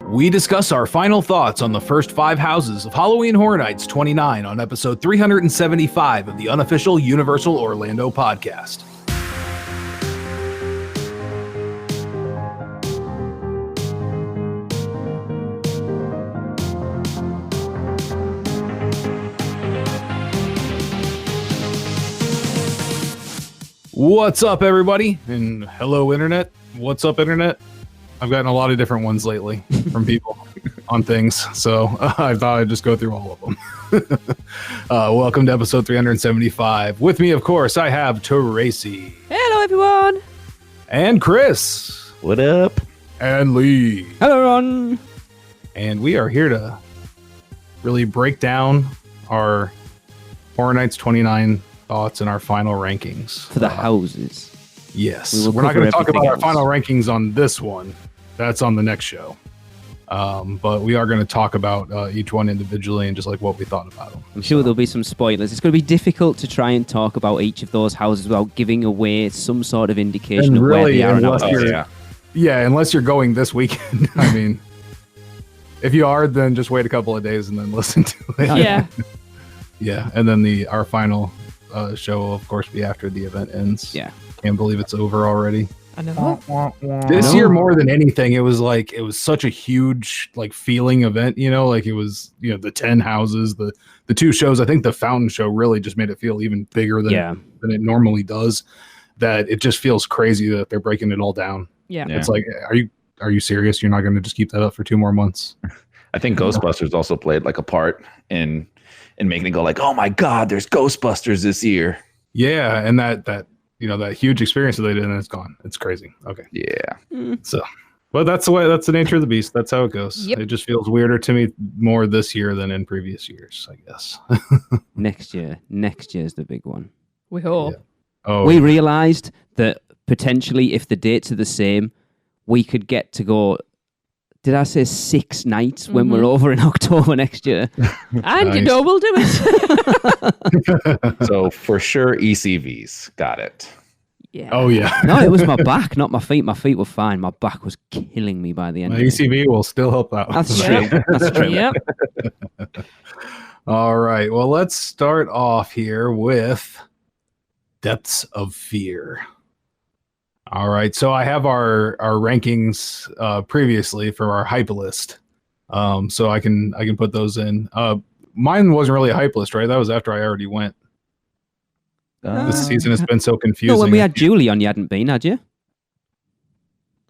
We discuss our final thoughts on the first 5 houses of Halloween Horror Nights 29 on episode 375 of the unofficial Universal Orlando podcast. What's up, everybody? And hello, Internet. What's up, Internet? I've gotten a lot of different ones lately from people on things, so I thought I'd just go through all of them. Welcome to episode 375. With me, of course, I have Tracy. Hello, everyone. And Chris. What up? And Lee. Hello, Ron. And we are here to really break down our Horror Nights 29 thoughts and our final rankings. For the houses. Yes. We're not going to talk about our final rankings on this one. That's on the next show. But we are going to talk about each one individually and just like what we thought about them. I'm sure there'll be some spoilers. It's going to be difficult to try and talk about each of those houses without giving away some sort of indication of where they are. Unless you're going this weekend. I mean, if you are, then just wait a couple of days and then listen to it. Yeah. Yeah, and then our final show will, of course, be after the event ends. Yeah. Can't believe it's over already. I know. This year, more than anything, it was such a huge feeling event, like it was, the 10 houses, the 2 shows. I think the Fountain Show really just made it feel even bigger than it normally does, that it just feels crazy that they're breaking it all down. Yeah. It's like, are you serious? You're not going to just keep that up for 2 more months? I think Ghostbusters also played a part in making it go oh my God, there's Ghostbusters this year. Yeah. And that huge experience that they did, and it's gone. It's crazy. Okay. Yeah. So, but that's the nature of the beast. That's how it goes. Yep. It just feels weirder to me more this year than in previous years, I guess. Next year is the big one. We hope. Yeah. Oh, we realized that potentially if the dates are the same, we could get to go, did I say 6 nights when we're over in October next year? And we'll do it. So for sure, ECVs. Got it. Yeah. Oh, yeah. No, it was my back, not my feet. My feet were fine. My back was killing me by the end. My ECV will still help out. That's true. That's true. Yep. All right. Well, let's start off here with Depths of Fear. All right, so I have our rankings previously for our hype list, so I can put those in. Mine wasn't really a hype list, right? That was after I already went. This season has been so confusing. No, when we had Julie on, you hadn't been, had you?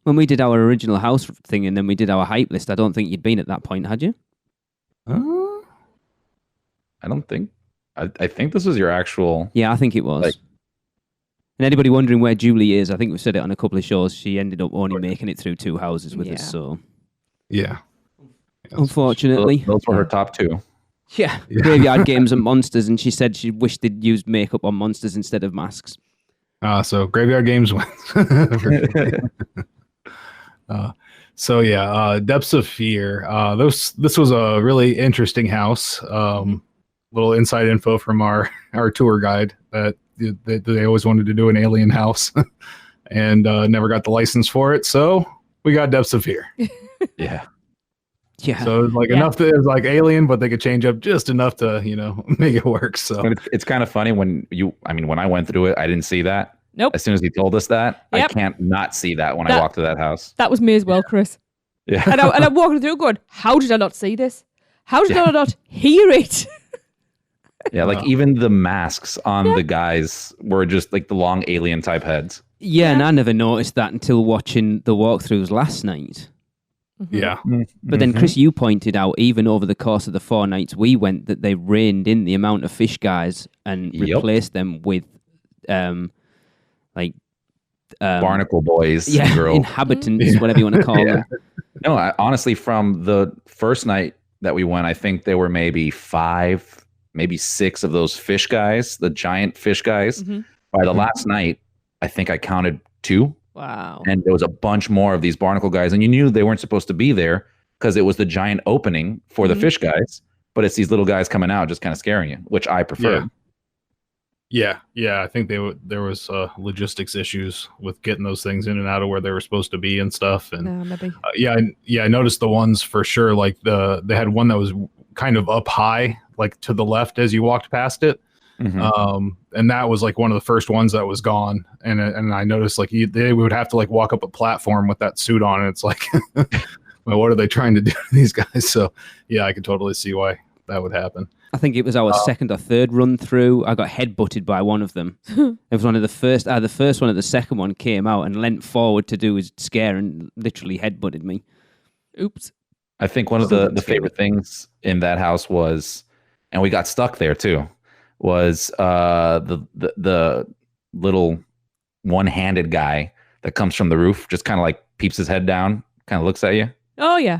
When we did our original house thing and then we did our hype list, I don't think you'd been at that point, had you? I don't think. I think this was your actual. Yeah, I think it was. And anybody wondering where Julie is, I think we've said it on a couple of shows. She ended up only making it through 2 houses with us. So, yeah. Unfortunately, those were her top 2. Yeah, Graveyard Games and Monsters, and she said she wished they'd used makeup on monsters instead of masks. So Graveyard Games wins. Depths of Fear. This was a really interesting house. Little inside info from our tour guide that they always wanted to do an alien house and never got the license for it. So we got Depths of Fear. Yeah. Yeah. So it was enough that it was alien, but they could change up just enough to, make it work. So but it's kind of funny when I went through it, I didn't see that. Nope. As soon as he told us that, Yep. I can't not see that when I walked to that house. That was me as well, Chris. Yeah. And I'm walking through going, how did I not see this? How did I not hear it? Yeah, even the masks on the guys were just the long alien type heads. Yeah, and I never noticed that until watching the walkthroughs last night. yeah. But then, Chris, you pointed out, even over the course of the 4 nights we went, that they reined in the amount of fish guys and replaced them with, barnacle boys, girls. Inhabitants, whatever you want to call them. No, honestly, from the first night that we went, I think there were maybe 5, maybe 6 of those fish guys, the giant fish guys. By the last night, I think I counted 2. Wow. And there was a bunch more of these barnacle guys, and you knew they weren't supposed to be there because it was the giant opening for the fish guys, but it's these little guys coming out just kind of scaring you, which I prefer. Yeah, I think there was logistics issues with getting those things in and out of where they were supposed to be and stuff. And No, maybe. I noticed the ones for sure. Like they had one that was kind of up high, like to the left as you walked past it. And that was like one of the first ones that was gone. And I noticed like they would have to like walk up a platform with that suit on, and it's like, well, what are they trying to do to these guys? So yeah, I could totally see why that would happen. I think it was our second or third run through. I got head-butted by one of them. It was one of the first. The first one or the second one came out and leant forward to do his scare and literally head-butted me. Oops. I think one of the favorite things in that house was, and we got stuck there too, was the little one-handed guy that comes from the roof, just kind of like peeps his head down, kind of looks at you. Oh, yeah.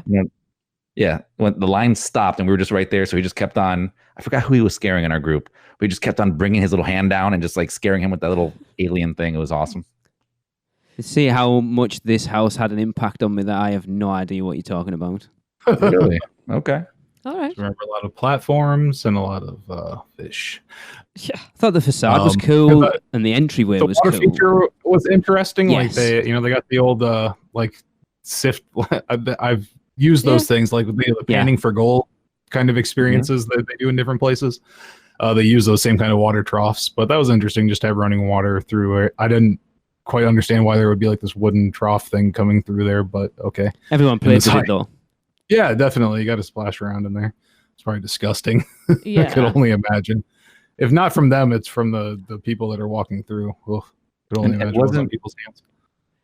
Yeah, when the line stopped and we were just right there, so he just kept on. I forgot who he was scaring in our group. We just kept on bringing his little hand down and just like scaring him with that little alien thing. It was awesome. See how much this house had an impact on me that I have no idea what you're talking about. Really? Okay. All right. Remember a lot of platforms and a lot of fish. Yeah. I thought the facade was cool and and the entryway The was water cool. feature was interesting. Yes. Like they got the old like sift. I've used those things like with the panning for gold kind of experiences that they do in different places. They use those same kind of water troughs, but that was interesting just to have running water through it. I didn't quite understand why there would be like this wooden trough thing coming through there, but okay. Everyone plays with it though. Yeah, definitely. You got to splash around in there. It's probably disgusting. Yeah. I could only imagine. If not from them, it's from the people that are walking through. Ugh, could only And it imagine what's on people's hands.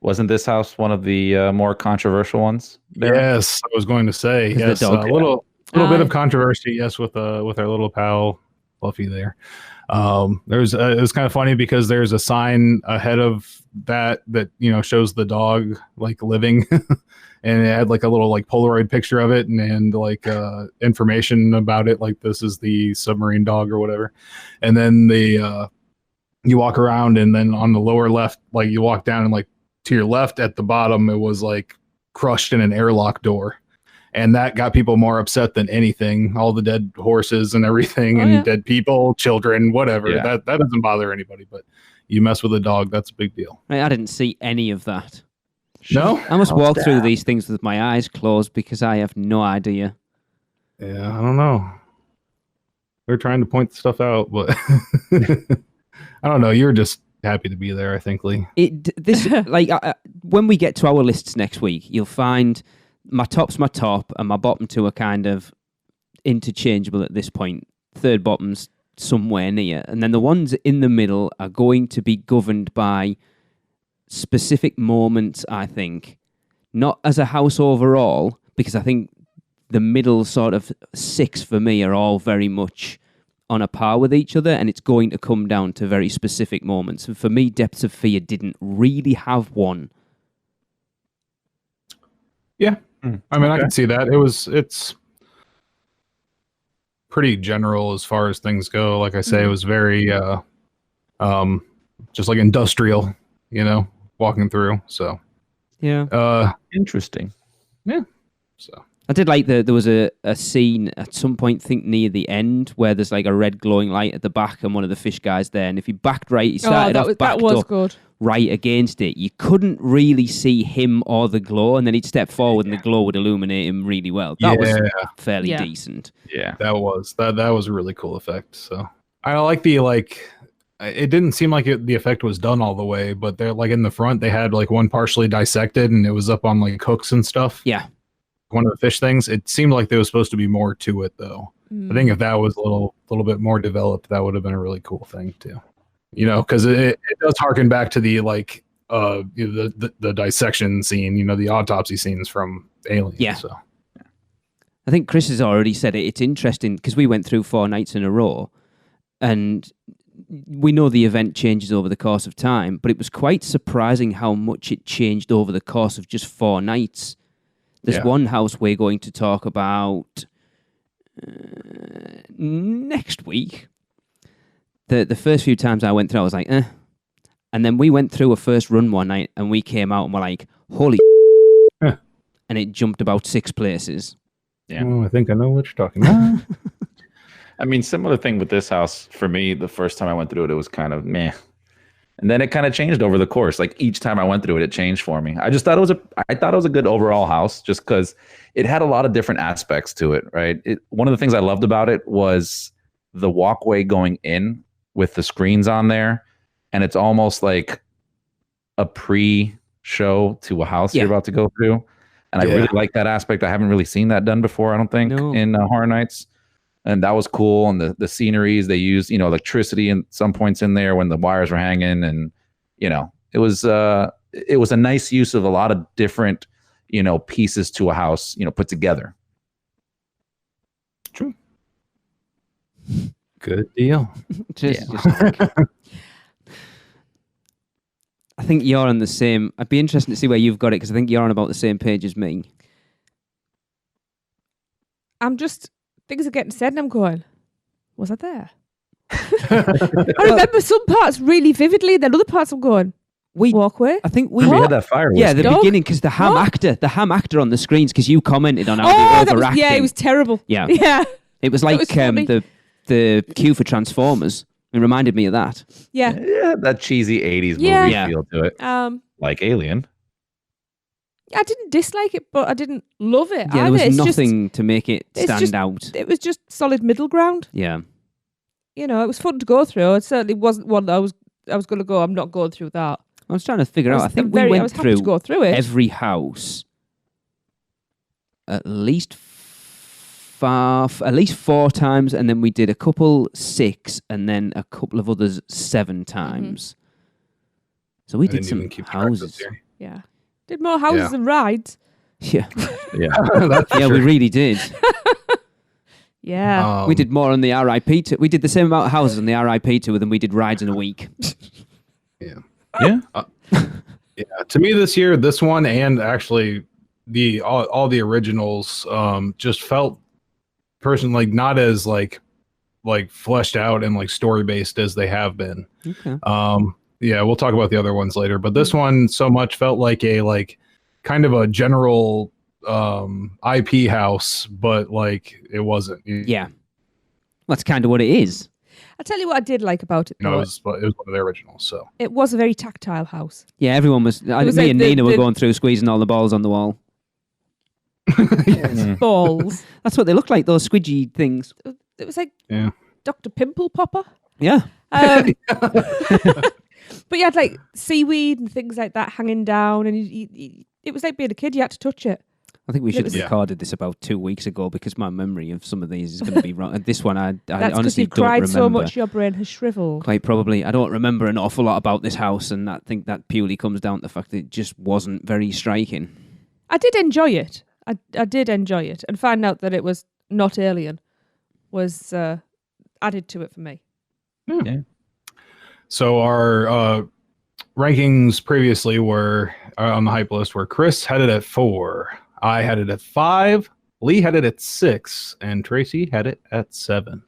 Wasn't this house one of the more controversial ones? There? Yes, I was going to say Is the yes. A dog- little bit of controversy, yes, with our little pal Fluffy there. There's it was kind of funny because there's a sign ahead of that shows the dog like living, and it had like a little like Polaroid picture of it and like information about it, like this is the submarine dog or whatever. And then you walk around, and then on the lower left, like you walk down and like to your left at the bottom, it was like crushed in an airlock door. And that got people more upset than anything. All the dead horses and everything, and dead people, children, whatever. Yeah. That doesn't bother anybody. But you mess with a dog, that's a big deal. I didn't see any of that. No? I must walk through these things with my eyes closed because I have no idea. Yeah, I don't know. They're trying to point stuff out, but I don't know. You were just happy to be there, I think, Lee. When we get to our lists next week, you'll find my top's my top and my bottom two are kind of interchangeable at this point. Third bottom's somewhere near. And then the ones in the middle are going to be governed by specific moments, I think. Not as a house overall, because I think the middle sort of 6 for me are all very much on a par with each other, and it's going to come down to very specific moments. And for me, Depths of Fear didn't really have one. Yeah. I mean, I can see that. It's pretty general as far as things go. Like I say, it was very just like industrial, walking through. So yeah. Interesting. Yeah. So I did like there was a scene at some point, I think near the end, where there's like a red glowing light at the back and one of the fish guys there. And if he backed right, he started off backed up good. right against it. You couldn't really see him or the glow, and then he'd step forward and the glow would illuminate him really well. That was fairly decent. Yeah. that was a really cool effect. So I like it didn't seem like the effect was done all the way, but they're like in the front, they had like one partially dissected and it was up on like hooks and stuff. Yeah. One of the fish things. It seemed like there was supposed to be more to it though. I think if that was a little bit more developed, that would have been a really cool thing too. Because it does harken back to the like the dissection scene, the autopsy scenes from Alien. Yeah. So I think Chris has already said it. It's interesting because we went through 4 nights in a row, and we know the event changes over the course of time, but it was quite surprising how much it changed over the course of just 4 nights. There's one house we're going to talk about next week. The first few times I went through, I was like, eh. And then we went through a first run one night, and we came out and were like, holy and it jumped about 6 places. Yeah. Oh, I think I know what you're talking about. I mean, similar thing with this house. For me, the first time I went through it, it was kind of meh. And then it kind of changed over the course. Like each time I went through it, it changed for me. I thought it was a good overall house just because it had a lot of different aspects to it, right? One of the things I loved about it was the walkway going in with the screens on there. And it's almost like a pre-show to a house you're about to go through. And I really like that aspect. I haven't really seen that done before, I don't think, in Horror Nights. And that was cool. And the sceneries, they used, electricity in some points in there when the wires were hanging. And, it was a nice use of a lot of different, pieces to a house, put together. True. Good deal. I think you're on the same. I'd be interested to see where you've got it because I think you're on about the same page as me. Things are getting said and I'm going, was I there? I remember some parts really vividly, then other parts I'm going, walkway? I think we had that fire. Yeah, the beginning, because the ham actor on the screens, because you commented on how they overacting. It was terrible. Yeah. Yeah. It was like the cue for Transformers. It reminded me of that. Yeah. Yeah, that cheesy 80s movie feel to it. Like Alien. I didn't dislike it, but I didn't love it. Yeah, either. there was nothing to make it stand out. It was just solid middle ground. Yeah. It was fun to go through. It certainly wasn't one that I was going to go, I'm not going through that. I was trying to figure out. I think we went through every house at least 4 times, and then we did a couple 6, and then a couple of others 7 times. So we did some houses. Yeah. Did more houses than rides. Yeah. Yeah, we really did. Yeah. We did more on the RIP tour. We did the same amount of houses on the RIP tour than we did rides in a week. Yeah. Yeah. To me this year, this one and actually all the originals just felt personally not as like fleshed out and like story based as they have been. Okay. Yeah, we'll talk about the other ones later, but this one so much felt like a kind of a general IP house, but like it wasn't. Yeah. That's kind of what it is. I'll tell you what I did like about it. It was one of the originals, so. It was a very tactile house. Yeah, everyone was. Me and Nina were going through squeezing all the balls on the wall. Balls. That's what they look like, those squidgy things. It was like Dr. Pimple Popper. Yeah. But you had like seaweed and things like that hanging down, and it was like being a kid. You had to touch it. I think we should have recorded this about 2 weeks ago because my memory of some of these is going to be wrong. This one, I honestly you've don't cried remember. so much your brain has shriveled. Quite probably. I don't remember an awful lot about this house, and I think that purely comes down to the fact that it just wasn't very striking. I did enjoy it. I did enjoy it, and find out that it was not Alien was added to it for me. Yeah. So our rankings previously were on the hype list where Chris had it at 4, I had it at 5, Lee had it at 6, and Tracy had it at 7.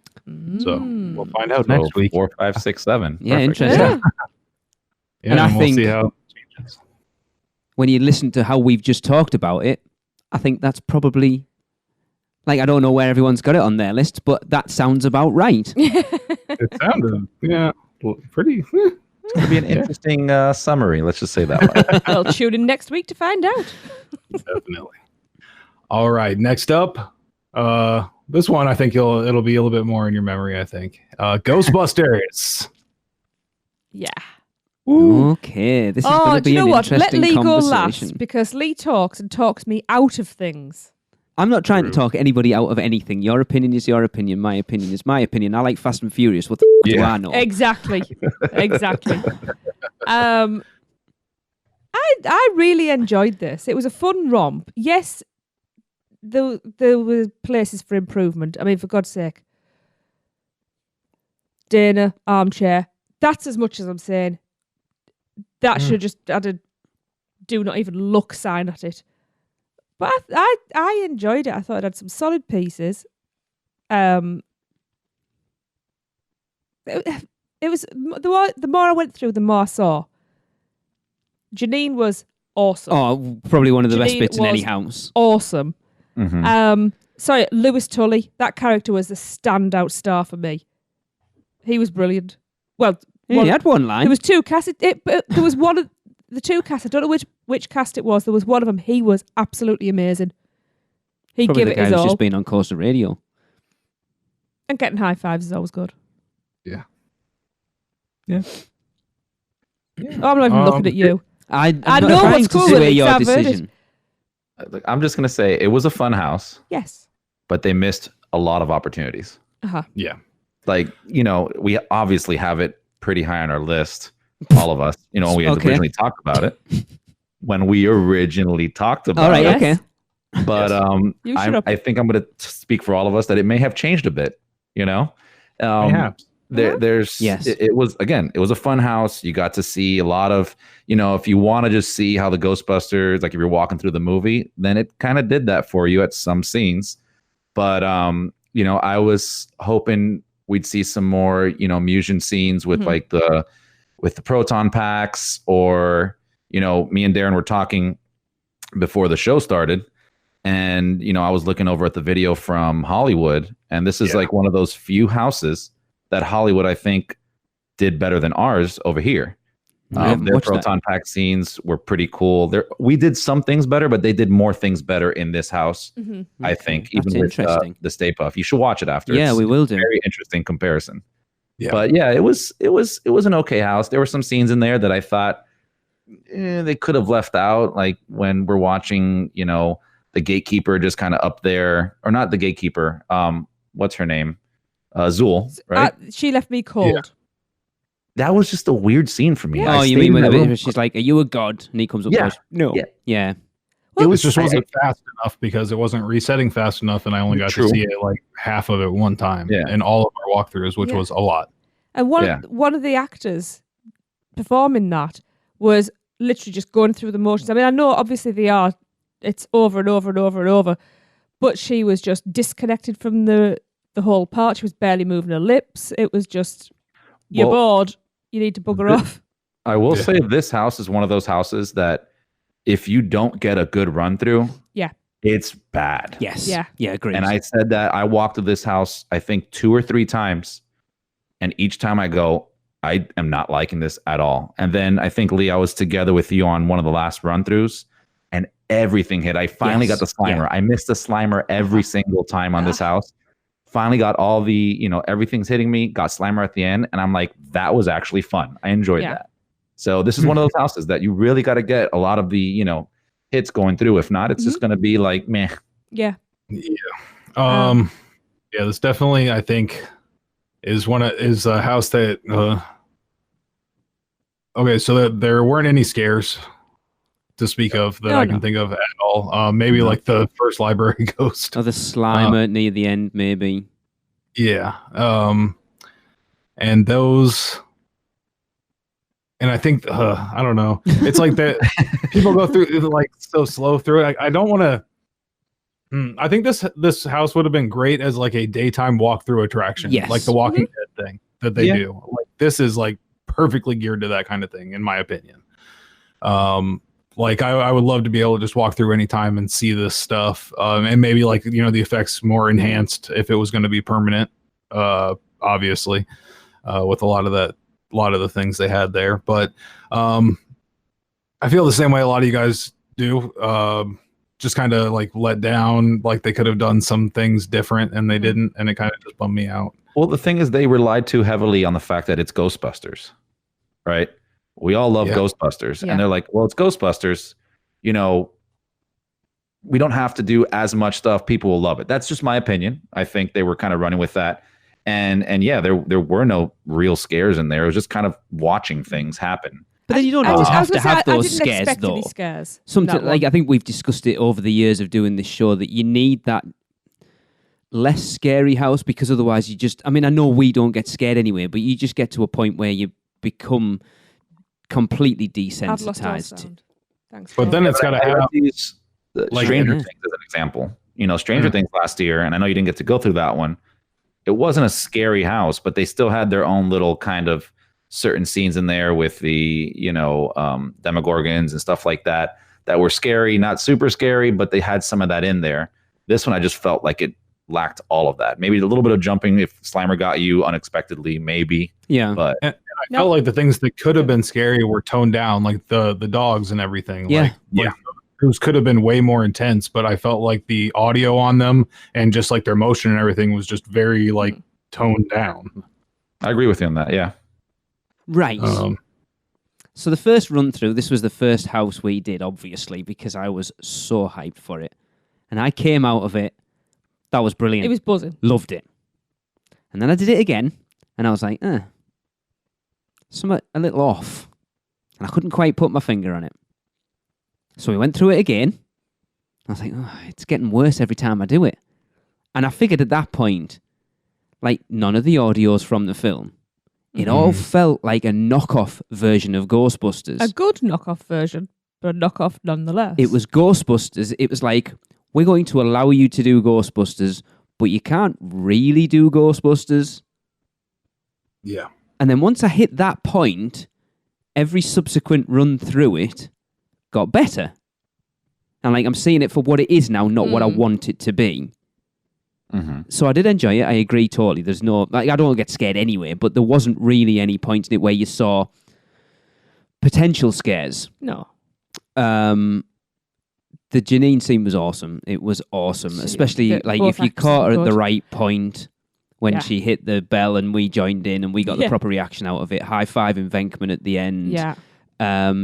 So we'll find out next week. 4, 5, 6, 7. Yeah, Perfect. interesting. Yeah, and I we'll think see how it changes. When you listen to how we've just talked about it, I think that's probably, I don't know where everyone's got it on their list, but that sounds about right. It sounded, pretty. It's going to be an interesting summary. Let's just say that way. Well, tune in next week to find out. Definitely. All right. Next up, this one I think it'll be a little bit more in your memory. I think Ghostbusters. Yeah. Ooh. Okay. This is going to be an interesting Let Lee go conversation. last because Lee talks me out of things. I'm not trying to talk anybody out of anything. Your opinion is your opinion. My opinion is my opinion. I like Fast and Furious. What the do I know? Exactly. I really enjoyed this. It was a fun romp. Yes, there were places for improvement. I mean, for God's sake. Dana, armchair. That's as much as I'm saying. That should just add a do not even look sign at it. But I enjoyed it. I thought it had some solid pieces. It was the more I went through, the more I saw. Janine was awesome. Oh, probably one of the best Janine bits in any was house. Awesome. Sorry, Lewis Tully. That character was the standout star for me. He was brilliant. Well, he had one line. There was two casts. But there was one of the two casts. I don't know which cast it was. There was one of them. He was absolutely amazing. He Probably gave the it guy his who's all. just been on Coaster Radio. And getting high fives is always good. Yeah. Oh, I'm not even looking at you. I'm know not trying what's to cool with sway it, your I've heard it. decision. Look, I'm just gonna say it was a fun house, Yes. but they missed a lot of opportunities. Yeah. Like, we obviously have it pretty high on our list, all of us. We had Okay. originally talked about it when we originally talked about All right, it. okay. But You shut up. I think I'm going to speak for all of us that it may have changed a bit. Perhaps. There's Yes. it was a fun house. You got to see a lot of, if you want to just see how the Ghostbusters, like if you're walking through the movie, then it kind of did that for you at some scenes. But I was hoping we'd see some more, Musion scenes with like with the proton packs, or me and Darren were talking before the show started. And, I was looking over at the video from Hollywood, and this is like one of those few houses that Hollywood, I think, did better than ours over here. Their proton pack scenes were pretty cool. We did some things better, but they did more things better in this house, I think, That's even with the Stay Puft. You should watch it after. Yeah, we will do. Very interesting comparison. Yeah. But yeah, it was an okay house. There were some scenes in there that I thought they could have left out, like when we're watching, the gatekeeper just kind of up there, or not the gatekeeper. What's her name? Zool, right? She left me cold. Yeah. That was just a weird scene for me. Oh, I you stayed mean in when that room. she's like, "Are you a god?" And he comes up Yeah. and goes, "No." Yeah. Yeah. It was just wasn't fast enough because it wasn't resetting fast enough, and I only got True. to see it like half of it one time in all of our walkthroughs, which was a lot. And one of the actors performing that was literally just going through the motions. I mean, I know obviously it's over and over and over and over, but she was just disconnected from the whole part. She was barely moving her lips. It was just, you're bored. You need to bugger off. I will say this house is one of those houses that if you don't get a good run through, it's bad. Yes. Yeah. Yeah. Agreed. And I said that I walked to this house, I think 2 or 3 times. And each time I go, I am not liking this at all. And then I think, Lee, I was together with you on one of the last run throughs, and everything hit. I finally got the Slimer. Yeah. I missed the Slimer every single time on this house. Finally got all the, everything's hitting me, got Slimer at the end. And I'm like, that was actually fun. I enjoyed that. So this is one of those houses that you really got to get a lot of the, hits going through. If not, it's just going to be like, meh. Yeah. Yeah. This definitely, I think, is a house that okay, so there weren't any scares to speak of that I can think of at all. Maybe like the first library ghost. Or the Slimer near the end, maybe. Yeah. And those, and I think I don't know. It's like that people go through like so slow through it. I don't want to. I think this house would have been great as like a daytime walkthrough attraction, like the Walking Dead thing that they do. Like this is like perfectly geared to that kind of thing, in my opinion. Like I would love to be able to just walk through anytime and see this stuff, and maybe like the effects more enhanced if it was going to be permanent. Obviously, with a lot of the things they had there, but I feel the same way a lot of you guys do. Just kind of like let down, like they could have done some things different and they didn't, and it kind of just bummed me out. Well, the thing is, they relied too heavily on the fact that it's Ghostbusters, right? We all love Ghostbusters, and they're like, well, it's Ghostbusters, we don't have to do as much stuff. People will love it. That's just my opinion. I think they were kind of running with that, and yeah, there were no real scares in there. It was just kind of watching things happen. But then you don't always have to have those I didn't scares, expect though. any scares. Something like I think we've discussed it over the years of doing this show that you need that less scary house, because otherwise you just. I mean, I know we don't get scared anyway, but you just get to a point where you become completely I've lost all desensitized. sound. Thanks. But then it's got to have these like Stranger Things as an example. Stranger Things last year, and I know you didn't get to go through that one. It wasn't a scary house, but they still had their own little kind of certain scenes in there with the Demogorgons and stuff like that were scary, not super scary, but they had some of that in there. This one I just felt like it lacked all of that. Maybe a little bit of jumping if Slimer got you unexpectedly, maybe. Yeah. But I felt like the things that could have been scary were toned down, like the dogs and everything. Yeah. Like those could have been way more intense, but I felt like the audio on them and just like their motion and everything was just very like toned down. I agree with you on that. Yeah. Right. So the first run through, this was the first house we did, obviously, because I was so hyped for it. And I came out of it. That was brilliant. It was buzzing. Loved it. And then I did it again, and I was like, something a little off. And I couldn't quite put my finger on it. So we went through it again. I was like, it's getting worse every time I do it. And I figured at that point, like, none of the audio's from the film. It all felt like a knockoff version of Ghostbusters. A good knockoff version, but a knockoff nonetheless. It was Ghostbusters. It was like, we're going to allow you to do Ghostbusters, but you can't really do Ghostbusters. Yeah. And then once I hit that point, every subsequent run through it got better. And like, I'm seeing it for what it is now, not what I want it to be. So I did enjoy it. I agree totally. There's no, like, I don't get scared anyway, but there wasn't really any point in it where you saw potential scares. No. The Janine scene was awesome. It was awesome, especially like both if you actors caught her were at the good. right point when she hit the bell and we joined in and we got the proper reaction out of it. High fiving Venkman at the end. Yeah.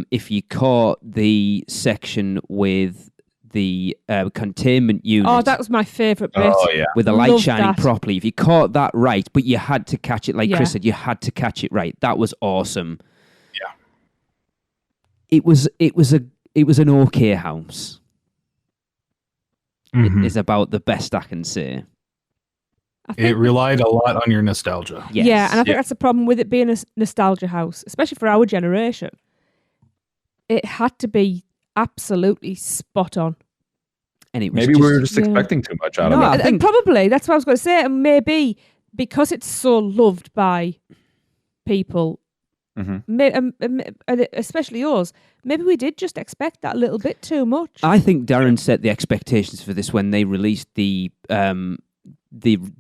If you caught the section with the containment unit. Oh, that was my favourite bit. Oh, yeah. With the light Loved shining that. properly. If you caught that right, but you had to catch it, like Yeah. Chris said, you had to catch it right. That was awesome. Yeah. It was an okay house. Mhm. It is about the best I can say. I think It relied a lot on your nostalgia. Yes. Yeah, and I think that's the problem with it being a nostalgia house, especially for our generation. It had to be absolutely spot on. And it was Maybe just, we were just expecting too much out of No, it. I And think- probably, that's what I was going to say. And maybe because it's so loved by people, and especially us, maybe we did just expect that a little bit too much. I think Darren set the expectations for this when they released the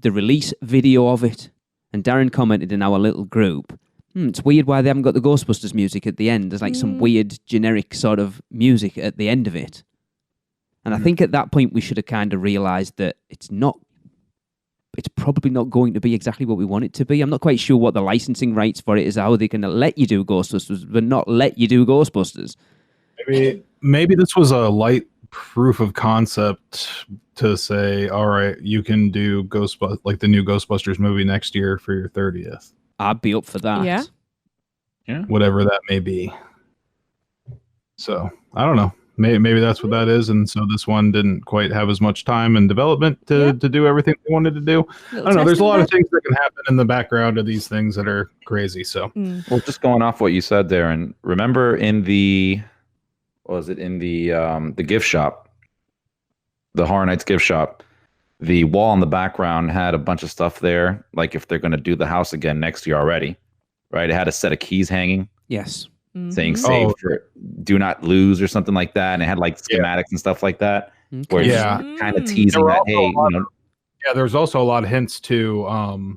release video of it. And Darren commented in our little group, it's weird why they haven't got the Ghostbusters music at the end. There's like some weird generic sort of music at the end of it. And I think at that point we should have kind of realised that it's probably not going to be exactly what we want it to be. I'm not quite sure what the licensing rights for it is, how they're going to let you do Ghostbusters, but not let you do Ghostbusters. Maybe this was a light proof of concept to say, all right, you can do like the new Ghostbusters movie next year for your 30th. I'd be up for that. Yeah. Whatever that may be. So I don't know. Maybe that's what that is, and so this one didn't quite have as much time and development to do everything they wanted to do. I don't know. There's a lot of things that can happen in the background of these things that are crazy. So, Well, just going off what you said there, and remember in the gift shop, the Horror Nights gift shop, the wall in the background had a bunch of stuff there, like if they're going to do the house again next year already, right? It had a set of keys hanging. Yes. Saying save for do not lose or something like that, and it had like schematics and stuff like that, where it's kind of teasing that, hey, there's also a lot of hints to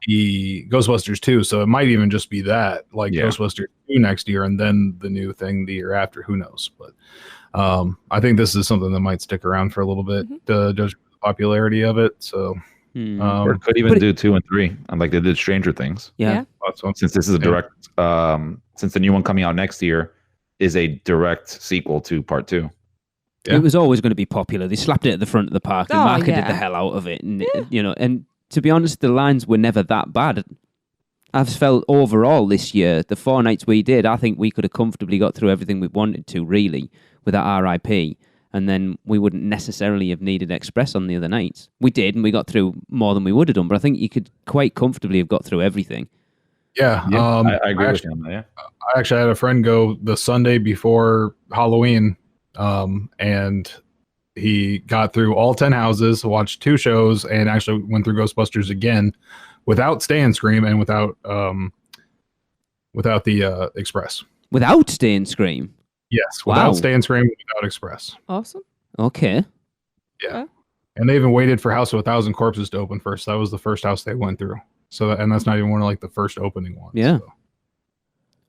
the Ghostbusters 2, so it might even just be that, like Ghostbusters 2 next year, and then the new thing the year after. Who knows? But I think this is something that might stick around for a little bit, to judge the popularity of it. So, or it could even do 2 and 3, like they did Stranger Things. Yeah. Since this is a direct, since the new one coming out next year is a direct sequel to part 2. It was always going to be popular. They slapped it at the front of the park. They marketed yeah. the hell out of it. And, and to be honest, the lines were never that bad. I've felt overall this year, the 4 nights we did, I think we could have comfortably got through everything we wanted to, really, without RIP. And then we wouldn't necessarily have needed Express on the other nights. We did, and we got through more than we would have done. But I think you could quite comfortably have got through everything. Yeah, I agree with you on that. Yeah, I actually had a friend go the Sunday before Halloween, and he got through all 10 houses, watched 2 shows, and actually went through Ghostbusters again without Stay and Scream and without the Express. Without Stay and Scream? Yes, without Stay and Scream, without Express. Awesome. Okay. Yeah. And they even waited for House of 1,000 Corpses to open first. That was the first house they went through. So, and that's not even one of like the first opening ones. Yeah. So,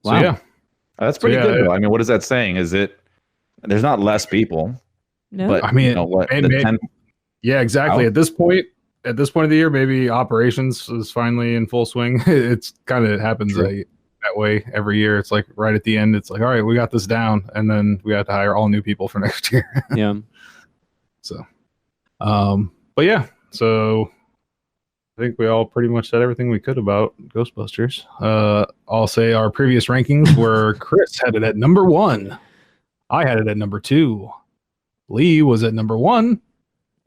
Wow. so yeah. That's pretty good, though. I mean, what is that saying? Is it there's not less people, No. but I mean, you know what? and The 10 yeah, exactly. Wow. At this point of the year, maybe operations is finally in full swing. It's kind of happens that way every year. It's like right at the end, it's like, all right, we got this down, and then we have to hire all new people for next year. Yeah. So, but yeah, so I think we all pretty much said everything we could about Ghostbusters. I'll say our previous rankings were Chris had it at number 1. I had it at number 2. Lee was at number 1.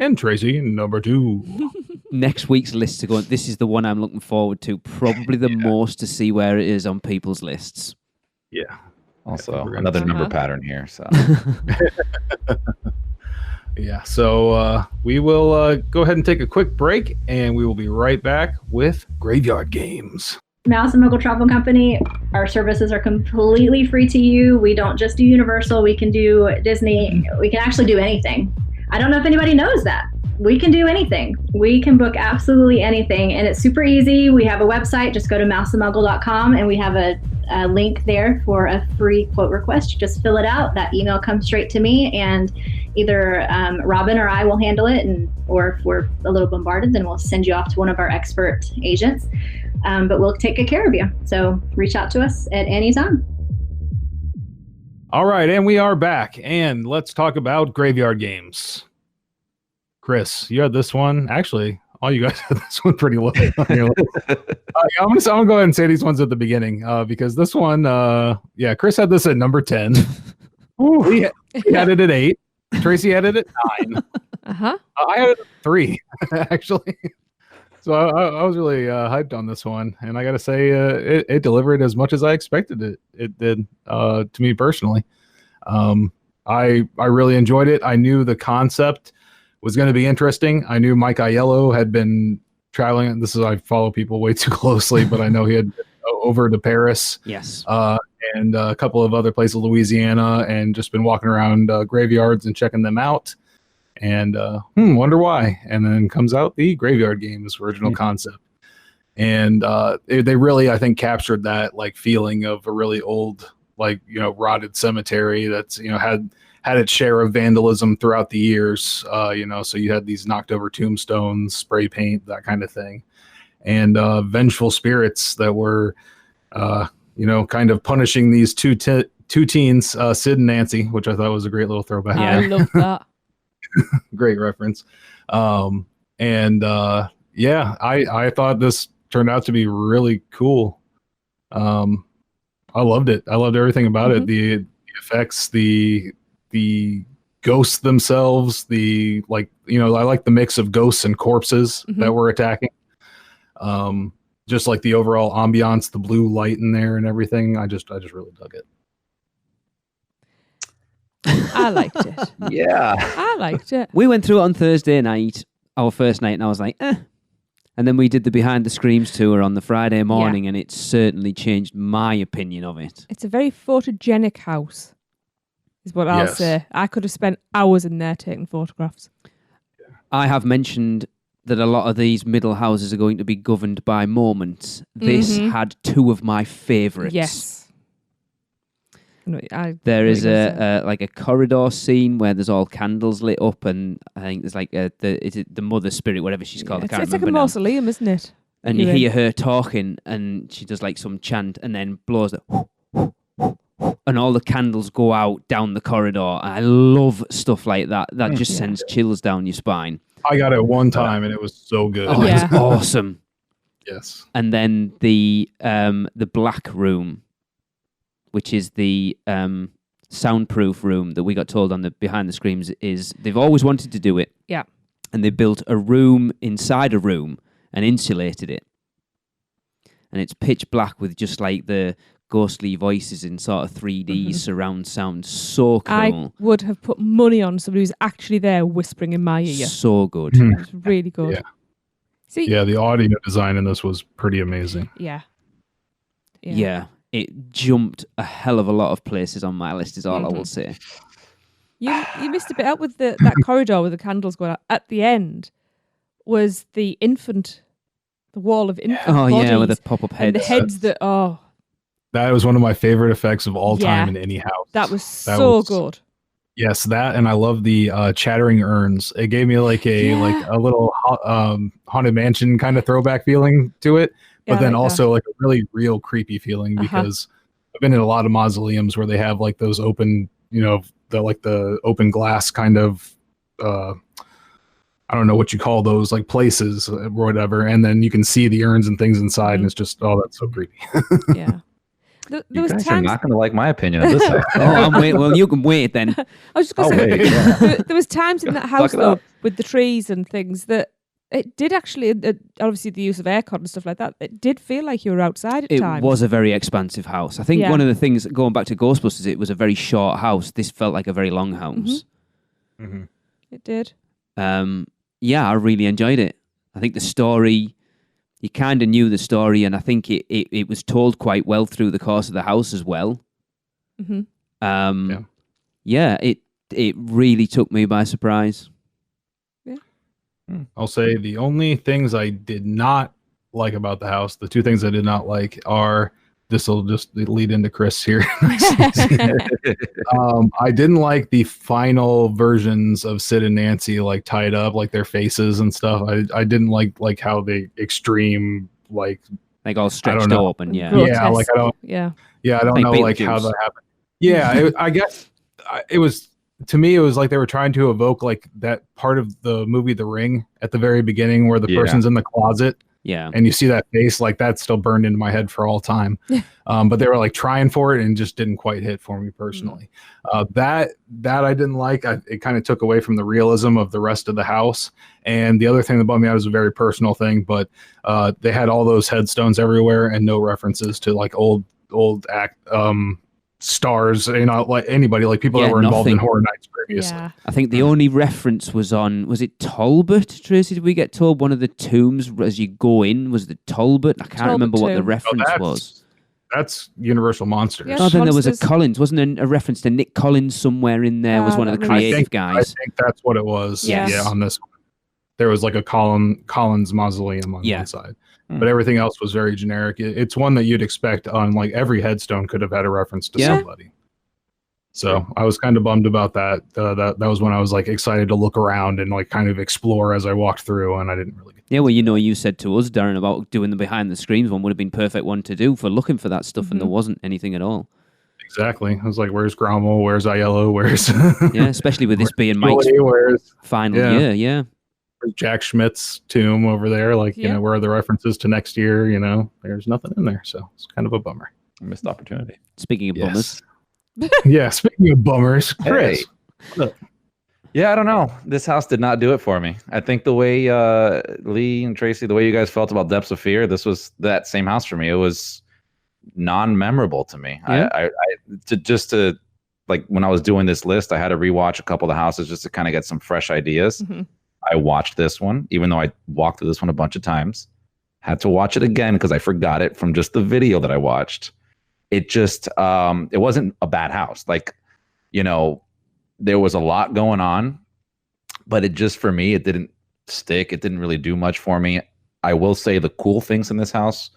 And Tracy, number 2. Next week's list to go on. This is the one I'm looking forward to. Probably the most to see where it is on people's lists. Yeah. Also, we're gonna- another number pattern here. So Yeah. So we will go ahead and take a quick break, and we will be right back with Graveyard Games. Mouse Muggle Travel Company, our services are completely free to you. We don't just do Universal. We can do Disney. We can actually do anything. I don't know if anybody knows that. We can do anything. We can book absolutely anything, and it's super easy. We have a website. Just go to mousemuggle.com, and we have a link there for a free quote request. You just fill it out. That email comes straight to me, and either Robin or I will handle it, or if we're a little bombarded, then we'll send you off to one of our expert agents. But we'll take good care of you. So reach out to us at any time. All right, and we are back, and let's talk about Graveyard Games. Chris, you had this one. Actually, all you guys had this one pretty low on your list. I'm gonna go ahead and say these ones at the beginning because this one, Chris had this at number 10. He had it at 8. Tracy had it at 9. Uh-huh. I had it at 3, actually. So I was really hyped on this one, and I got to say, it delivered as much as I expected it did to me personally. I really enjoyed it. I knew the concept was going to be interesting. I knew Mike Aiello had been traveling. I follow people way too closely, but I know he had been over to Paris. Yes. And a couple of other places, Louisiana, and just been walking around graveyards and checking them out. And wonder why. And then comes out the Graveyard Games original concept. And they really, I think, captured that like feeling of a really old, like, rotted cemetery that's, had its share of vandalism throughout the years. So you had these knocked over tombstones, spray paint, that kind of thing. And vengeful spirits that were, kind of punishing these two teens, Sid and Nancy, which I thought was a great little throwback. I love that. Great reference. I thought this turned out to be really cool. I loved it. I loved everything about it. The effects, the ghosts themselves, I like the mix of ghosts and corpses that were attacking. Just like the overall ambiance, the blue light in there and everything. I just really dug it. I liked it. yeah, I liked it. We went through it on Thursday night, our first night, and I was like, eh. And then we did the Behind the Screams tour on the Friday morning, and it certainly changed my opinion of it. It's a very photogenic house, is what I'll say. I could have spent hours in there taking photographs. I have mentioned that a lot of these middle houses are going to be governed by moments. This had 2 of my favourites. Yes. There is a corridor scene where there's all candles lit up, and I think there's like the mother spirit, whatever she's called. I can't it's like a remember now. mausoleum, isn't it? And you hear her talking, and she does like some chant, and then blows the and all the candles go out down the corridor. I love stuff like that. That just sends chills down your spine. I got it one time, and it was so good. Oh, it's awesome. Yes. And then the black room, which is the soundproof room that we got told on the Behind the Screams, is they've always wanted to do it. Yeah. And they built a room inside a room and insulated it. And it's pitch black with just like the ghostly voices in sort of 3D surround sound. So cool. I would have put money on somebody who's actually there whispering in my ear. So good. It's really good. Yeah. See? Yeah, the audio design in this was pretty amazing. Yeah. Yeah. It jumped a hell of a lot of places on my list, is all I will say. You missed a bit out with that corridor with the candles going out. At the end was the wall of infant Oh bodies yeah, with the pop-up and the heads. heads That was one of my favorite effects of all time Yeah. in any house. that was so good. Yes, that, and I love the chattering urns. It gave me like a little haunted mansion kind of throwback feeling to it, but Yeah, I then like also like a really real creepy feeling because I've been in a lot of mausoleums where they have like those open, the open glass kind of I don't know what you call those, like places or whatever, and then you can see the urns and things inside, and it's just that's so creepy. Yeah. There You was guys are times not going to like my opinion of this house. Oh, I'm wait. Well, you can wait then. I was just going I'll to say wait, yeah. there was times in that house it though up. with the trees and things that it did actually obviously the use of aircon and stuff like that. It did feel like you were outside at It times. was a very expansive house. I think Yeah. one of the things going back to Ghostbusters, it was a very short house. This felt like a very long house. Mm-hmm. It did. Yeah, I really enjoyed it. I think the story, you kind of knew the story, and I think it was told quite well through the course of the house as well. Mm-hmm. It really took me by surprise. I'll say the only things I did not like about the house, the two things I did not like are, this will just lead into Chris here. I didn't like the final versions of Sid and Nancy like tied up, like their faces and stuff. I didn't like how they extreme like All stretched know. open, yeah. Grotesque. Yeah, like I don't Yeah. I don't Like know like how Beetlejuice. that happened. Yeah, I guess it was, to me it was like they were trying to evoke like that part of the movie The Ring at the very beginning where the Yeah. person's in the closet. Yeah. And you see that face, like that's still burned into my head for all time. But they were like trying for it and just didn't quite hit for me personally. That I didn't like. It kind of took away from the realism of the rest of the house. And the other thing that bummed me out is a very personal thing, but they had all those headstones everywhere and no references to like old stars, like anybody, like people that were involved in nothing. Horror Nights previously. Yeah. I think the only reference was it Talbot, Tracy? Did we get told one of the tombs as you go in was the Talbot? I can't Talbot remember what the tomb. reference that's- was. That's Universal Monsters. Yeah. Oh, then there was a Monsters. Collins. Wasn't there a reference to Nick Collins somewhere in there? Was one of the that rings- creative I guys. think that's what it was. Yes. Yeah, on this one. There was like a Collins mausoleum on one side. But everything else was very generic. It's one that you'd expect on like every headstone could have had a reference to Yeah. somebody. So I was kind of bummed about that. That was when I was like excited to look around and like kind of explore as I walked through, and I didn't really get Yeah, well, you said to us, Darren, about doing the behind the screens one would have been perfect one to do for looking for that stuff, and there wasn't anything at all. exactly. I was like, "Where's Grommel? Where's Aiello? Where's Yeah, especially with this being Mike's Julie? Where's final Yeah. year. Yeah, Jack Schmidt's tomb over there? Like, Yeah. where are the references to next year? There's nothing in there, so it's kind of a bummer." Missed opportunity. speaking of bummers, Yeah. Speaking of bummers, Chris. Hey. Yeah, I don't know. This house did not do it for me. I think the way Lee and Tracy, the way you guys felt about Depths of Fear, this was that same house for me. It was non-memorable to me. Yeah. I to like when I was doing this list, I had to rewatch a couple of the houses just to kind of get some fresh ideas. Mhm. I watched this one, even though I walked through this one a bunch of times. Had to watch it again because I forgot it from just the video that I watched. It just it wasn't a bad house. Like, there was a lot going on, but it just, for me, it didn't stick. It didn't really do much for me. I will say the cool things in this house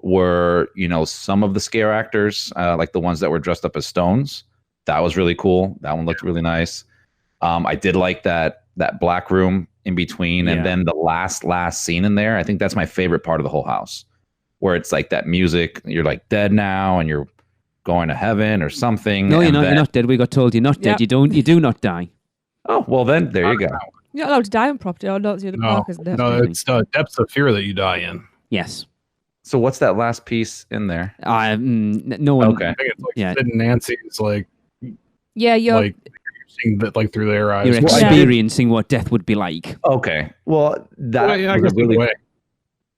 were, some of the scare actors, like the ones that were dressed up as stones. That was really cool. That one looked really nice. I did like that black room in between, Yeah. and then the last scene in there. I think that's my favorite part of the whole house, where it's like that music. You're like dead now, and you're going to heaven or something. no, you're and not. then- You're not dead. We got told you're not dead. Yep. You do not die. Oh, well then, there you go. You're not allowed to die on property, or not the other No, park, isn't it? no, it's Depths of Fear that you die in. Yes. So what's that last piece in there? No one. Okay. I think it's like Yeah. Sid and Nancy's like Yeah, you're like you're seeing that like through their eyes. You're Well, I did- experiencing what death would be like. Okay. Well, that Well, yeah, I was guess a really either way.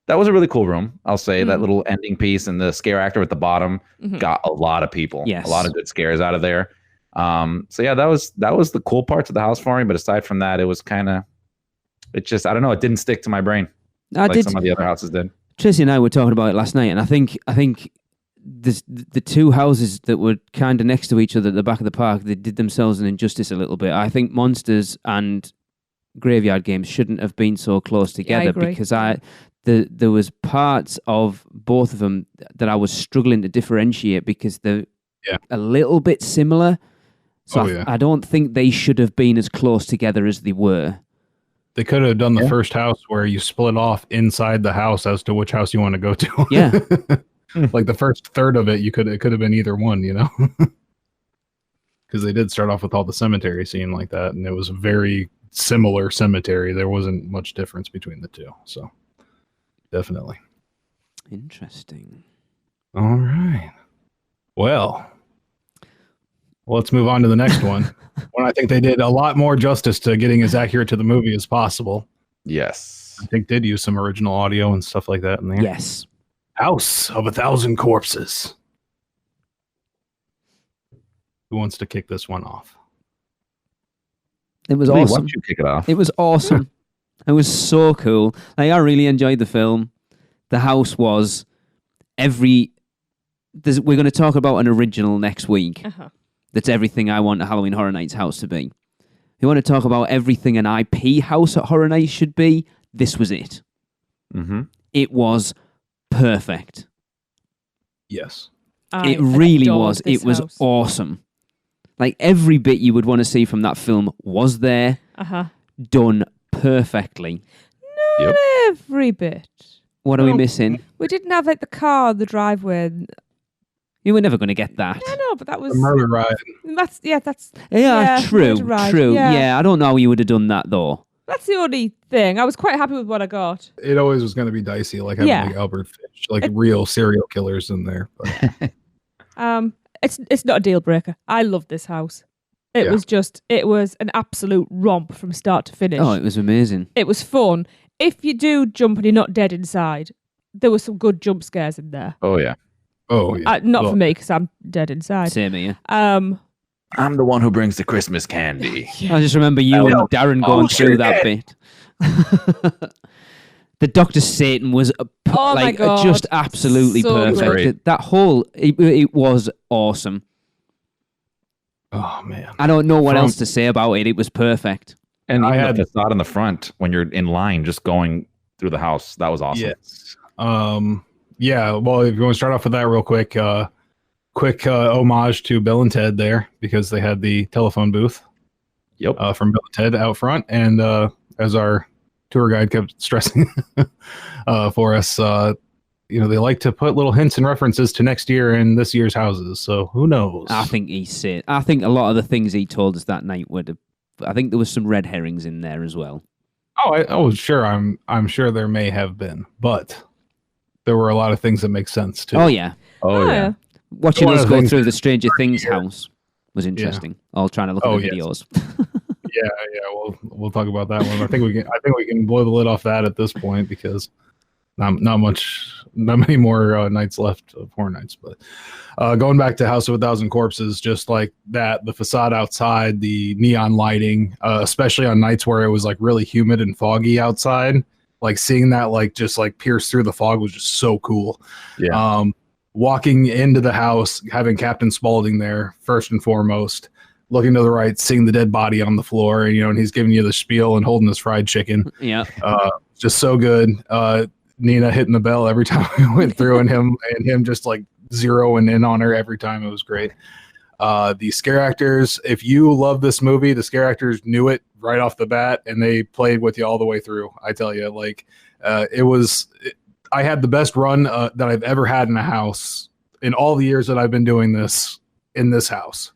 that was a really cool room. I'll say that Mhm. little ending piece and the scare actor at the bottom Mhm. got a lot of people. Yes. A lot of good scares out of there. So yeah, that was the cool parts of the house for me. But aside from that, it was kind of, it just, I don't know, it didn't stick to my brain I like did. some of the other houses did. Tracy and I were talking about it last night, and I think the two houses that were kind of next to each other at the back of the park, they did themselves an injustice a little bit. I think Monsters and Graveyard Games shouldn't have been so close together because there was parts of both of them that I was struggling to differentiate because they're a little bit similar. So I don't think they should have been as close together as they were. They could have done the first house where you split off inside the house as to which house you want to go to. Yeah. Like the first third of it, it could have been either one, because they did start off with all the cemetery scene like that, and it was a very similar cemetery. There wasn't much difference between the two, so definitely interesting. All right, well, let's move on to the next one. When I think they did a lot more justice to getting as accurate to the movie as possible. Yes, I think did use some original audio and stuff like that in there. Yes. House of 1,000 Corpses. Who wants to kick this one off? It was Lee, awesome. Why don't you kick it off? It was awesome. It was so cool. Like, I really enjoyed the film. The house was we're going to talk about an original next week. That's everything I want a Halloween Horror Nights house to be. If you want to talk about everything an IP house at Horror Nights should be, this was it. Mm-hmm. It was perfect. Yes. It really was. It was awesome. Like, every bit you would want to see from that film was there, done perfectly. Not every bit. What are we missing? We didn't have like the car on the driveway. You were never going to get that. Yeah, no, but that was The murder ride. That's true. murder ride. True. Yeah, I don't know how you would have done that though. That's the only thing. I was quite happy with what I got. It always was going to be dicey, like having like Albert Fish, like real serial killers in there. But. It's not a deal breaker. I love this house. It was an absolute romp from start to finish. Oh, it was amazing. It was fun. If you do jump and you're not dead inside, there were some good jump scares in there. Oh yeah. Not for me because I'm dead inside. Same here. I'm the one who brings the Christmas candy. I just remember you and Darren going through that bit. The Dr. Satan was just absolutely So perfect. That whole it was awesome. Oh man, I don't know what else to say about it. It was perfect. And I had the facade in the front when you're in line, just going through the house. That was awesome. Yes. Yeah. Well, if you want to start off with that real quick, homage to Bill and Ted there because they had the telephone booth. Yep. From Bill and Ted out front, and as our tour guide kept stressing for us, they like to put little hints and references to next year and this year's houses. So who knows? I think I think a lot of the things he told us that night I think there was some red herrings in there as well. Sure. I'm sure there may have been, but there were a lot of things that make sense too. Oh yeah. Watching us go through the Stranger Things house was interesting. All trying to look at the videos. Yeah. We'll talk about that one. I think we can blow the lid off that at this point because not many more nights left of Horror Nights. But going back to House of 1,000 Corpses, just like that, the facade outside, the neon lighting, especially on nights where it was like really humid and foggy outside, like seeing that like just like pierce through the fog was just so cool. Yeah. Walking into the house, having Captain Spaulding there first and foremost, looking to the right, seeing the dead body on the floor, and he's giving you the spiel and holding his fried chicken. Yeah. Just so good. Nina hitting the bell every time we went through and him just like zeroing in on her every time. It was great. The scare actors, if you love this movie, the scare actors knew it right off the bat and they played with you all the way through. I tell you, I had the best run that I've ever had in a house in all the years that I've been doing this in this house.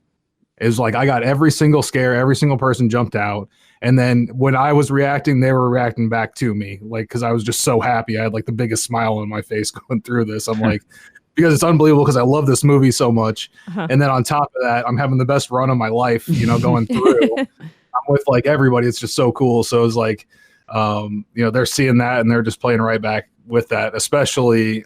It was like I got every single scare, every single person jumped out. And then when I was reacting, they were reacting back to me, like, because I was just so happy. I had like the biggest smile on my face going through this. I'm like, because it's unbelievable because I love this movie so much. And then on top of that, I'm having the best run of my life, going through. I'm with like everybody. It's just so cool. So it's like, they're seeing that and they're just playing right back with that, especially,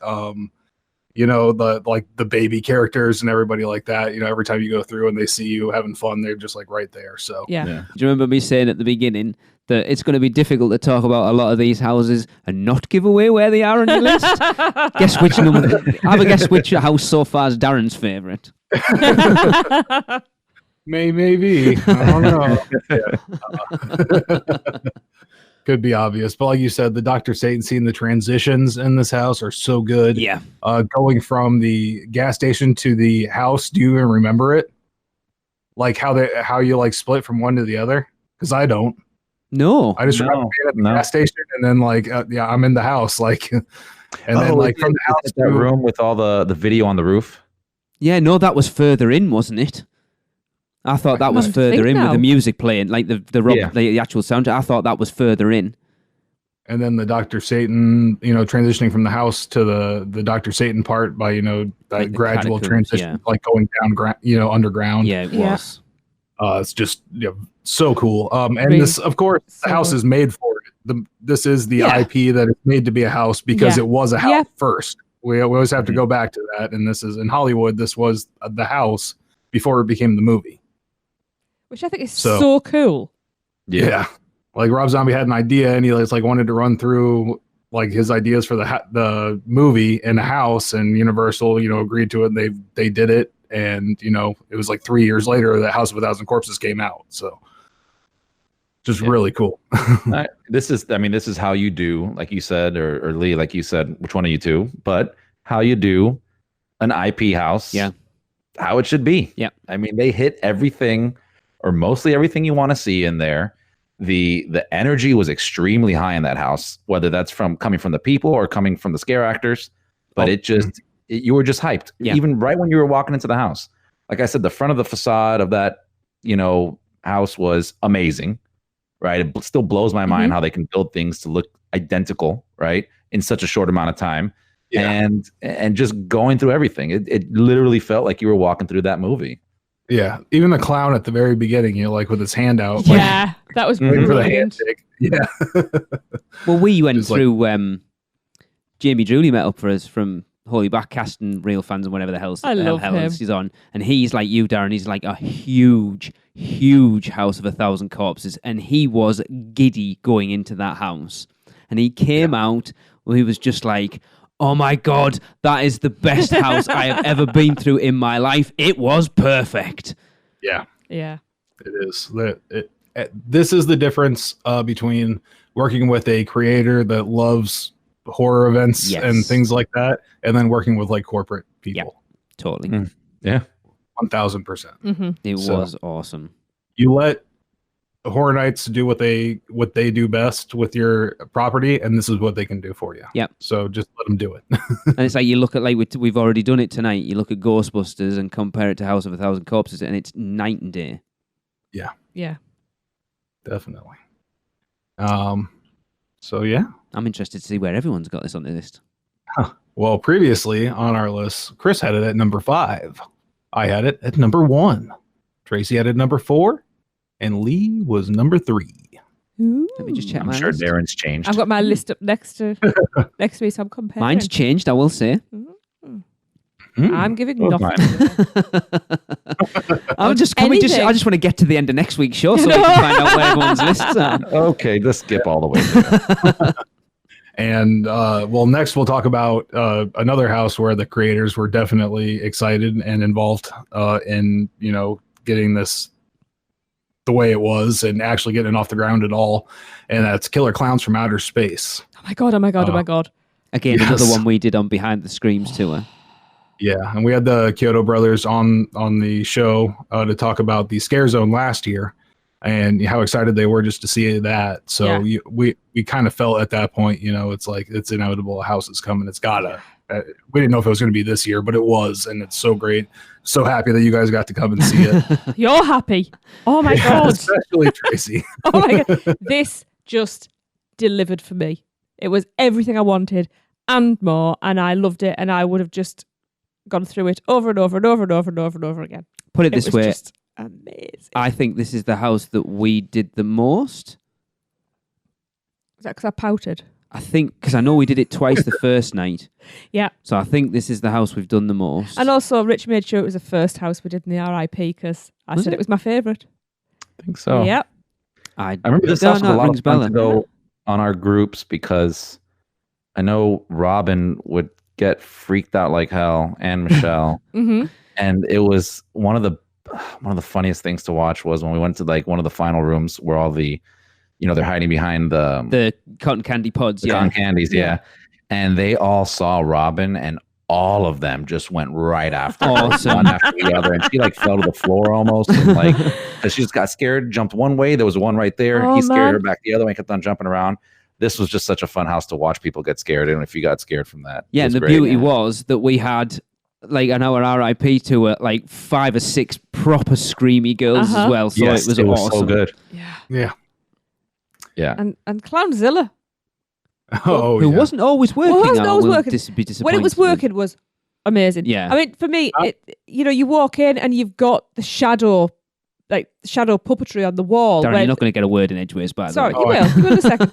the baby characters and everybody like that. Every time you go through and they see you having fun, they're just like right there. So yeah. Do you remember me saying at the beginning that it's going to be difficult to talk about a lot of these houses and not give away where they are on your list. Guess which number? Have a guess which house so far is Darren's favourite. Maybe. I don't know. Could be obvious, but like you said, the Dr. Satan scene, the transitions in this house are so good. Yeah. Going from the gas station to the house, do you even remember it? Like how you like split from one to the other? Because I don't. No. I just remember being at the gas station and then like I'm in the house like, and then like from the house that room with all the video on the roof. Yeah, no, that was further in, wasn't it? I thought that was further in with the music playing, like the actual soundtrack. I thought that was further in. And then the Dr. Satan, transitioning from the house to the Dr. Satan part by, that like gradual transition, like going down, underground. Yeah, it was. It's just so cool. And this, of course, the house is made for it. This is the IP that is made to be a house because it was a house first. We always have to go back to that. And this is in Hollywood. This was the house before it became the movie. Which I think is so cool. Yeah. Like Rob Zombie had an idea and he wanted to run through like his ideas for the movie in a house, and Universal, agreed to it. And they did it. And, it was like 3 years later that House of a Thousand Corpses came out. So just really cool. This is how you do, like you said, or Lee, like you said, which one of you two, but how you do an IP house. Yeah. How it should be. Yeah. I mean, they hit everything or mostly everything you want to see in there. The energy was extremely high in that house, whether that's coming from the people or coming from the scare actors, but you were just hyped. Yeah. Even right when you were walking into the house. Like I said, the front of the facade of that, house was amazing, right? It still blows my mind how they can build things to look identical, right? In such a short amount of time. Yeah. And just going through everything. It literally felt like you were walking through that movie. Yeah, even the clown at the very beginning, like with his hand out. Yeah, that was waiting for the brilliant. handshake. Yeah. Well, we went through. Jamie Drewley met up for us from Holy Backcast and Real Fans and whatever the hell else he's on, and he's like you, Darren. He's like a huge House of a Thousand Corpses, and he was giddy going into that house, and he came out. Well, he was just like, oh my God, that is the best house I have ever been through in my life. It was perfect. Yeah. Yeah. It is. This is the difference between working with a creator that loves horror events and things like that, and then working with like corporate people. Yeah, totally. Yeah. 1000%. It was awesome. You let Horror Nights do what they do best with your property, and this is what they can do for you. Yeah. So just let them do it. And it's like you look at we've already done it tonight. You look at Ghostbusters and compare it to House of a Thousand Corpses, and it's night and day. Yeah. Yeah. Definitely. So yeah, I'm interested to see where everyone's got this on the list. Well, previously on our list, Chris had it at number 5. I had it at number 1. Tracy had it at number 4. And Lee was number 3. Ooh. Let me just check I'm my sure list. Darren's changed. I've got my list up next to me, so I'm comparing. Mine's changed, I will say. I'm giving nothing. I just want to get to the end of next week's show so we can find out where everyone's lists are. Okay, let's skip all the way there. And next we'll talk about another house where the creators were definitely excited and involved in getting this the way it was and actually getting it off the ground at all. And that's Killer Klowns from Outer Space. Oh my God. Again, another one we did on Behind the Screams tour. Yeah, and we had the Kyoto brothers on the show to talk about the Scare Zone last year and how excited they were just to see that. So we kind of felt at that point, it's like it's inevitable. A house is coming. It's gotta. We didn't know if it was going to be this year, but it was, and it's so great. So happy that you guys got to come and see it. You're happy. Oh my God. Especially Tracy. Oh my God. This just delivered for me. It was everything I wanted and more, and I loved it, and I would have just gone through it over and over and over and over and over and over again. Put it this way. Just amazing. I think this is the house that we did the most. Is that because I pouted? I think, because I know we did it twice the first night. Yeah. So I think this is the house we've done the most. And also, Rich made sure it was the first house we did in the RIP because I said it was my favourite. I think so. Yep. I remember this house was a lot of fun to go on our groups because I know Robin would get freaked out like hell, and Michelle, and it was one of the funniest things to watch was when we went to like one of the final rooms where all the, they're hiding behind the cotton candy pods, cotton candies, and they all saw Robin, and all of them just went right after her, one after the other, and she like fell to the floor almost, and like she just got scared, jumped one way, there was one right there, he scared her back the other way, kept on jumping around. This was just such a fun house to watch people get scared, and if you got scared from that, and the beauty was that we had like an our RIP tour, like 5 or 6 proper screamy girls as well, so it was awesome. So good. Yeah. And Clownzilla. Who wasn't always working. Wasn't always working. Be when it was working, was amazing. Yeah. I mean, for me, you walk in and you've got the shadow puppetry on the wall. Darren, you're not going to get a word in edgeways, by the way. Sorry, you will. You will in a second.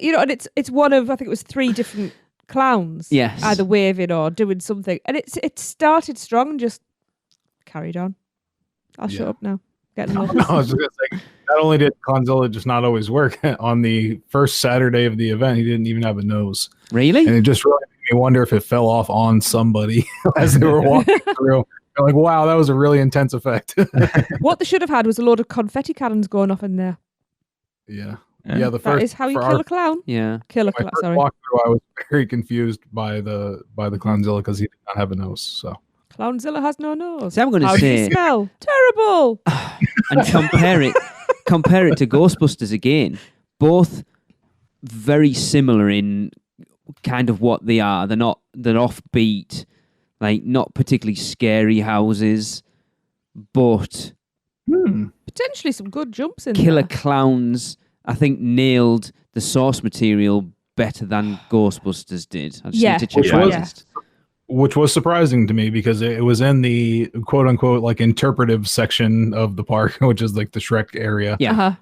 And it's one of, I think it was 3 different clowns. Yes. Either waving or doing something. And it started strong and just carried on. I'll shut up now. Getting I was just going to say, not only did Clownzilla just not always work, on the first Saturday of the event, he didn't even have a nose. Really? And it just really made me wonder if it fell off on somebody as they were walking through. They're like, wow, that was a really intense effect. What they should have had was a load of confetti cannons going off in there. Yeah. The first, that is how you kill a clown. Yeah. Kill a clown. Sorry. Walk through, I was very confused by the Clownzilla because he did not have a nose. So Clownzilla has no nose. So I'm going to say, how does he smell? Terrible. And compare it to Ghostbusters again. Both very similar in kind of what they are. They're offbeat, like not particularly scary houses, but potentially some good jumps in Killer there. Klowns, I think, nailed the source material better than Ghostbusters did. I just need to check my list. Which was surprising to me because it was in the quote unquote like interpretive section of the park, which is like the Shrek area. Yeah.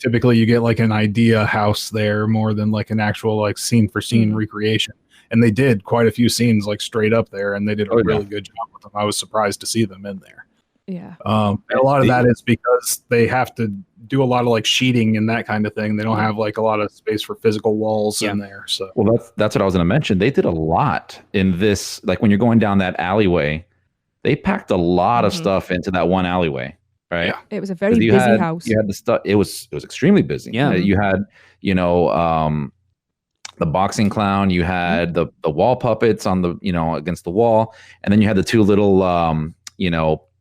Typically you get like an idea house there more than like an actual like scene for scene recreation. And they did quite a few scenes like straight up there, and they did a really good job with them. I was surprised to see them in there. Yeah. And a lot of that is because they have to do a lot of like sheeting and that kind of thing. They don't have like a lot of space for physical walls in there. So that's what I was going to mention. They did a lot in this. Like when you're going down that alleyway, they packed a lot of stuff into that one alleyway. Right. Yeah. It was a very busy house. You had the stuff. It was extremely busy. Yeah. You had the boxing clown. You had the wall puppets on the against the wall, and then you had the 2 little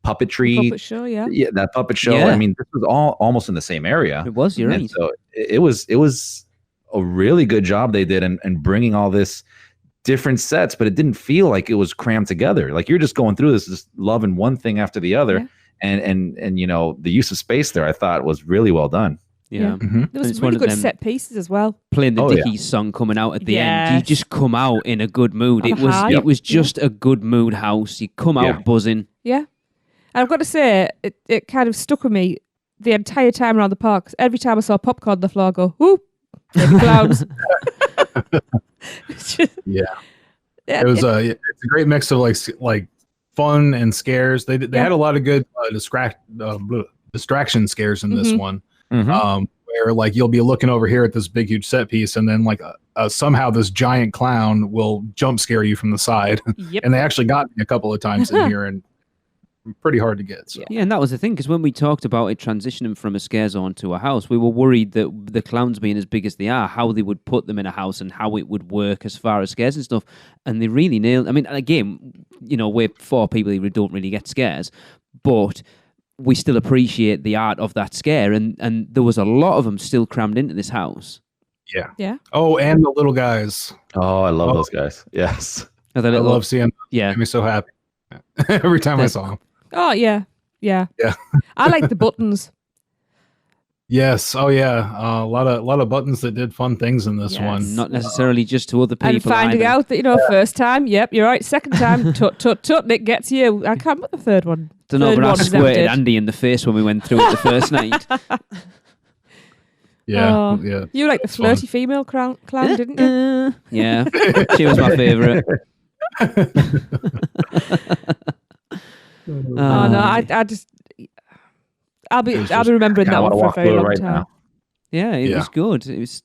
puppetry puppet show, that puppet show. I mean, this was all almost in the same area. It was, you're right. So it was a really good job they did and bringing all this different sets, but it didn't feel like it was crammed together. Like you're just going through this, just loving one thing after the other, and the use of space there, I thought was really well done. Yeah. There was some really good set pieces as well. Playing the Dickies song coming out at the end, you just come out in a good mood. It was just a good mood house. You come out buzzing. Yeah. And I've got to say, it kind of stuck with me the entire time around the park. 'Cause every time I saw popcorn on the floor, I go, whoop, baby clowns. It was it's a great mix of like fun and scares. They had a lot of good distraction scares in this one. Where like you'll be looking over here at this big huge set piece, and then like somehow this giant clown will jump scare you from the side. And they actually got me a couple of times in here, and pretty hard to get. So. Yeah, and that was the thing, because when we talked about it transitioning from a scare zone to a house, we were worried that the clowns being as big as they are, how they would put them in a house and how it would work as far as scares and stuff. And they really nailed. I mean, again, we're 4 people who don't really get scares, but we still appreciate the art of that scare, and there was a lot of them still crammed into this house. Yeah. Oh, and the little guys. Oh, I love those guys. Yes. I love seeing them. Yeah. Made me so happy every time I saw them. Oh, yeah. I like the buttons. Yes. Oh, yeah. A lot of buttons that did fun things in this one. Not necessarily just to other people. And finding out that, first time, yep, you're right. Second time, tut, Nick gets you. I can't remember the third one. Don't know, but I squirted Andy in the face when we went through it the first night. Yeah. You like the flirty female clown, didn't you? Yeah. She was my favourite. No, I just... I'll be It was just- remembering I that wanna one for a walk very through it long right time. now. Yeah, it Yeah. was good. It was,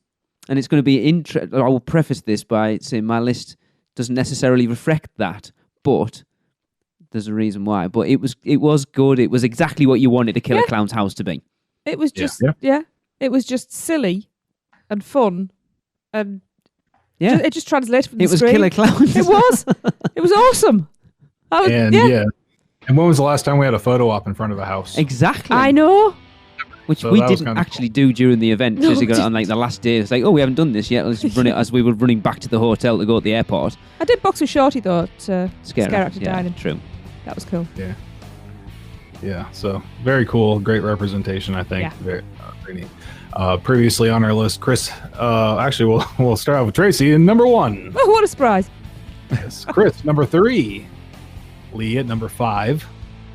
and it's going to be I will preface this by saying my list doesn't necessarily reflect that, but there's a reason why. But it was good. It was exactly what you wanted a Killer Yeah. Clown's house to be. It was Yeah. just it was just silly and fun, and Yeah, it just translated from the it was screen. Killer Clowns. It was awesome. And and when was the last time we had a photo op in front of a house? Exactly. I know. Which So we that was didn't kinda actually do during the event. No, Because we got it we on like the last day. It's like, oh, we haven't done this yet. Let's run it as we were running back to the hotel to go to the airport. I did box with Shorty though to Scare Actor yeah, Dining. True. That was cool. Yeah, so very cool, great representation. I think. Yeah. Very neat. Previously on our list, Chris. Actually, we'll start off with Tracy in number 1. Oh, what a surprise! Yes, Chris number 3. Lee at number 5,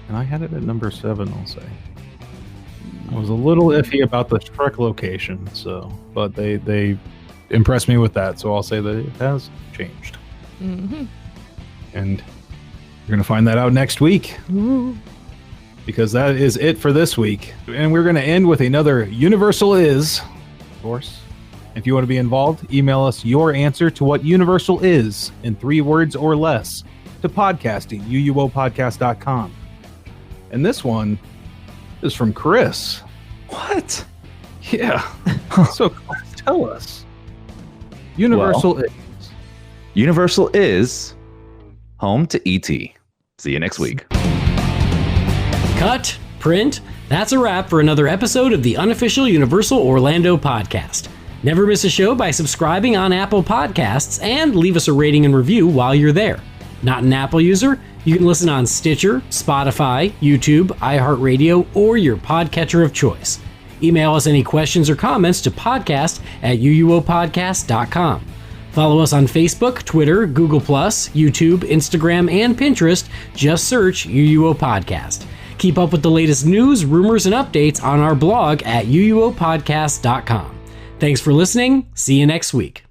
and I had it at number 7. I'll say. I was a little iffy about the Shrek location, but they impressed me with that, so I'll say that it has changed. Mm-hmm. And you're going to find that out next week, because that is it for this week. And we're going to end with another Universal Is, of course. If you want to be involved, email us your answer to what Universal is in 3 words or less to podcasting@uuopodcast.com. And this one is from Chris. What? Yeah. So Chris, tell us. Universal is. Universal is home to E.T. See you next week. Cut, print. That's a wrap for another episode of the unofficial Universal Orlando podcast. Never miss a show by subscribing on Apple Podcasts and leave us a rating and review while you're there. Not an Apple user? You can listen on Stitcher, Spotify, YouTube, iHeartRadio, or your podcatcher of choice. Email us any questions or comments to podcast@uuopodcast.com. Follow us on Facebook, Twitter, Google+, YouTube, Instagram, and Pinterest. Just search UUO Podcast. Keep up with the latest news, rumors, and updates on our blog at uuopodcast.com. Thanks for listening. See you next week.